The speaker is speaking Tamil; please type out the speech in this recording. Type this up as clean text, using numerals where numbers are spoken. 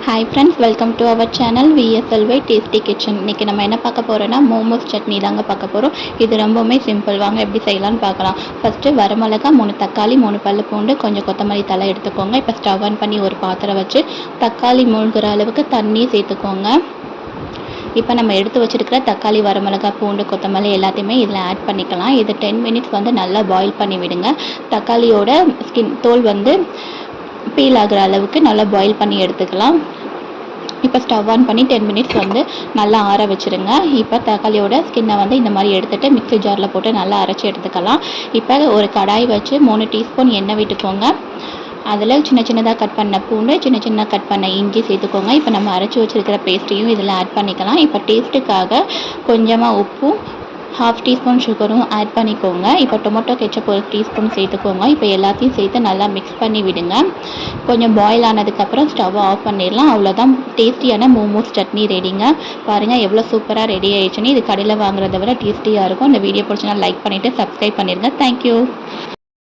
Hi friends, welcome to our channel VSLY Tasty Kitchen. இன்னைக்கு நம்ம என்ன பார்க்க போறோம்னா மோமோஸ் சட்னி தாங்க பார்க்க போறோம். இது ரொம்பவே சிம்பிள். வாங்க எப்படி செய்யலாம்னு பார்க்கலாம். ஃபர்ஸ்ட் வரமிளகா, 3 தக்காளி, 3 பல்லு பூண்டு, கொஞ்சம் கொத்தமல்லி தழை எடுத்துக்கோங்க. இப்போ ஸ்டவ் ஆன் பண்ணி ஒரு பாத்திரம் வச்சு தக்காளி மூழ்கிற அளவுக்கு தண்ணி சேர்த்துக்கோங்க. இப்போ நம்ம எடுத்து வச்சிருக்கிற தக்காளி, வரமிளகா, பூண்டு, கொத்தமல்லி எல்லாத்தையுமே இதில் ஆட் பண்ணிக்கலாம். இது 10 மினிட்ஸ் வந்து நல்லா பாயில் பண்ணி விடுங்க. தக்காளியோட தோல் வந்து பீல் ஆகிற அளவுக்கு நல்லா பாயில் பண்ணி எடுத்துக்கலாம். இப்போ ஸ்டவ் ஆன் பண்ணி 10 மினிட்ஸ் வந்து நல்லா ஆற வச்சுருங்க. இப்போ தக்காளியோட ஸ்கின்னை வந்து இந்த மாதிரி எடுத்துகிட்டு மிக்ஸி ஜாரில் போட்டு நல்லா அரைச்சி எடுத்துக்கலாம். இப்போ ஒரு கடாய் வச்சு 3 டீஸ்பூன் எண்ணெய் விட்டுக்கோங்க. அதில் சின்ன சின்னதாக கட் பண்ண பூண்டு, சின்ன சின்ன கட் பண்ண இஞ்சி சேர்த்துக்கோங்க. இப்போ நம்ம அரைச்சி வச்சுருக்கிற பேஸ்ட்டையும் இதில் ஆட் பண்ணிக்கலாம். இப்போ டேஸ்ட்டுக்காக கொஞ்சமாக உப்பும் 1/2 டீஸ்பூன் சுகரும் ஆட் பண்ணிக்கோங்க. இப்போ டொமேட்டோ கெச்சப் 1 டீஸ்பூன் சேர்த்துக்கோங்க. இப்போ எல்லாத்தையும் சேர்த்து நல்லா மிக்ஸ் பண்ணி விடுங்க. கொஞ்சம் பாயில் ஆனதுக்கப்புறம் ஸ்டவ் ஆஃப் பண்ணிடலாம். அவ்வளோதான், டேஸ்டியான மோமோஸ் சட்னி ரெடிங்க. பாருங்கள் எவ்வளோ சூப்பராக ரெடி ஆயிடுச்சுன்னு. இது கடையில் வாங்குறத விட டேஸ்டியாக இருக்கும். இந்த வீடியோ பிடிச்சினா லைக் பண்ணிவிட்டு சப்ஸ்கிரைப் பண்ணிடுங்க. தேங்க்யூ.